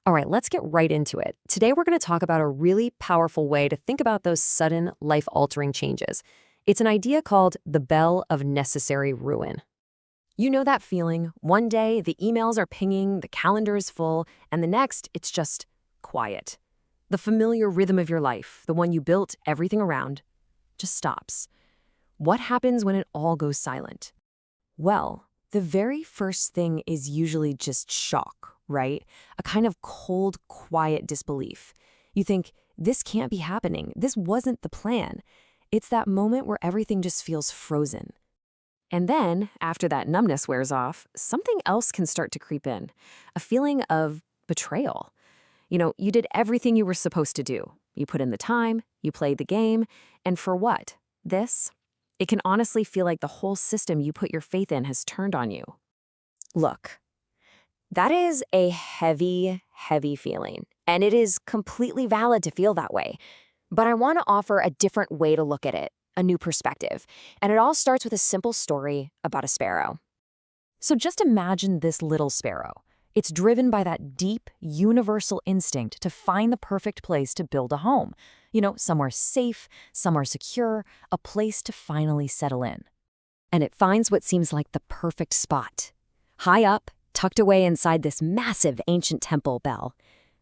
All right, let's get right into it. Today, we're going to talk about a really powerful way to think about those sudden, life-altering changes. It's an idea called the bell of necessary ruin. You know that feeling? One day, the emails are pinging, the calendar is full, and the next, it's just quiet. The familiar rhythm of your life, the one you built everything around, just stops. What happens when it all goes silent? Well, the very first thing is usually just shock, right? A kind of cold, quiet disbelief. You think, this can't be happening. This wasn't the plan. It's that moment where everything just feels frozen. And then, after that numbness wears off, something else can start to creep in. A feeling of betrayal. You did everything you were supposed to do. You put in the time, you played the game, and for what? This? It can honestly feel like the whole system you put your faith in has turned on you. Look, that is a heavy, heavy feeling, and it is completely valid to feel that way. But I want to offer a different way to look at it, a new perspective, and it all starts with a simple story about a sparrow. So just imagine this little sparrow. It's driven by that deep, universal instinct to find the perfect place to build a home. Somewhere safe, somewhere secure, a place to finally settle in. And it finds what seems like the perfect spot. High up, tucked away inside this massive ancient temple bell.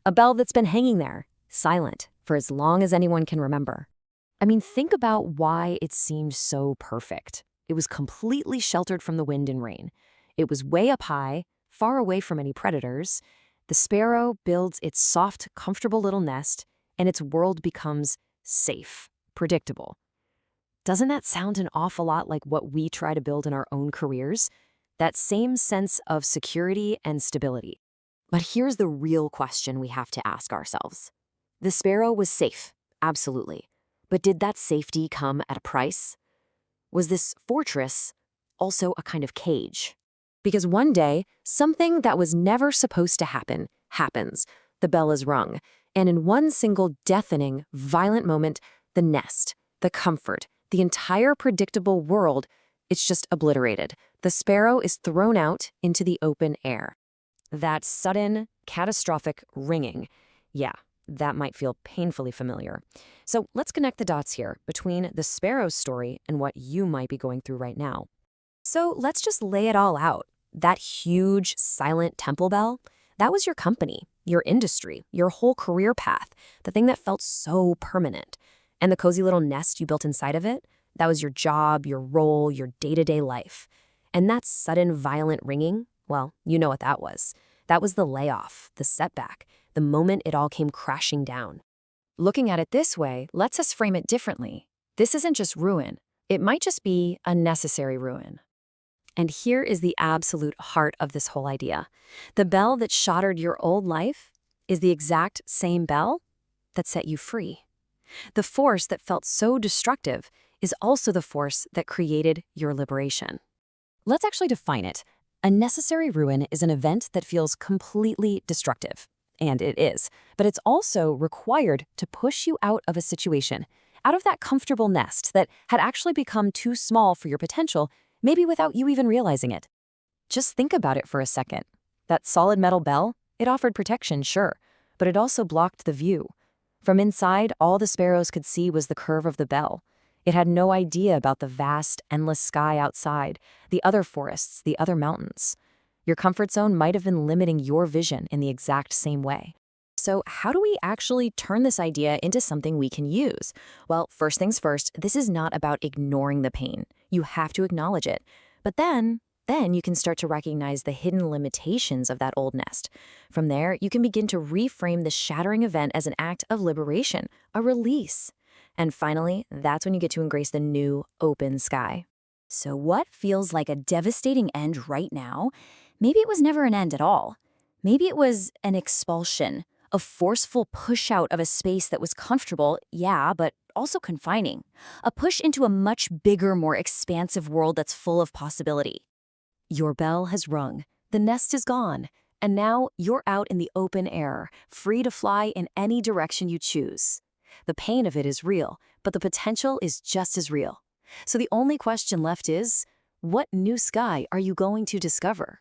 A bell that's been hanging there, silent, for as long as anyone can remember. I mean, think about why it seemed so perfect. It was completely sheltered from the wind and rain. It was way up high, far away from any predators. The sparrow builds its soft, comfortable little nest, and its world becomes safe, predictable. Doesn't that sound an awful lot like what we try to build in our own careers? That same sense of security and stability. But here's the real question we have to ask ourselves. The sparrow was safe, absolutely. But did that safety come at a price? Was this fortress also a kind of cage? Because one day, something that was never supposed to happen happens. The bell is rung, and in one single deafening, violent moment, the nest, the comfort, the entire predictable world, it's just obliterated. The sparrow is thrown out into the open air. That sudden, catastrophic ringing. Yeah, that might feel painfully familiar. So let's connect the dots here between the sparrow's story and what you might be going through right now. So let's just lay it all out. That huge, silent temple bell, that was your company, your industry, your whole career path, the thing that felt so permanent. And the cozy little nest you built inside of it, that was your job, your role, your day-to-day life. And that sudden, violent ringing, well, you know what that was. That was the layoff, the setback, the moment it all came crashing down. Looking at it this way lets us frame it differently. This isn't just ruin. It might just be a necessary ruin. And here is the absolute heart of this whole idea. The bell that shattered your old life is the exact same bell that set you free. The force that felt so destructive is also the force that created your liberation. Let's actually define it. A necessary ruin is an event that feels completely destructive. And it is. But it's also required to push you out of a situation, out of that comfortable nest that had actually become too small for your potential, maybe without you even realizing it. Just think about it for a second. That solid metal bell, it offered protection, sure, but it also blocked the view. From inside, all the sparrows could see was the curve of the bell. It had no idea about the vast, endless sky outside, the other forests, the other mountains. Your comfort zone might have been limiting your vision in the exact same way. So how do we actually turn this idea into something we can use? Well, first things first, this is not about ignoring the pain. You have to acknowledge it. But then you can start to recognize the hidden limitations of that old nest. From there, you can begin to reframe the shattering event as an act of liberation, a release. And finally, that's when you get to embrace the new, open sky. So what feels like a devastating end right now? Maybe it was never an end at all. Maybe it was an expulsion, a forceful push out of a space that was comfortable, yeah, but also confining. A push into a much bigger, more expansive world that's full of possibility. Your bell has rung. The nest is gone. And now you're out in the open air, free to fly in any direction you choose. The pain of it is real, but the potential is just as real. So the only question left is, what new sky are you going to discover?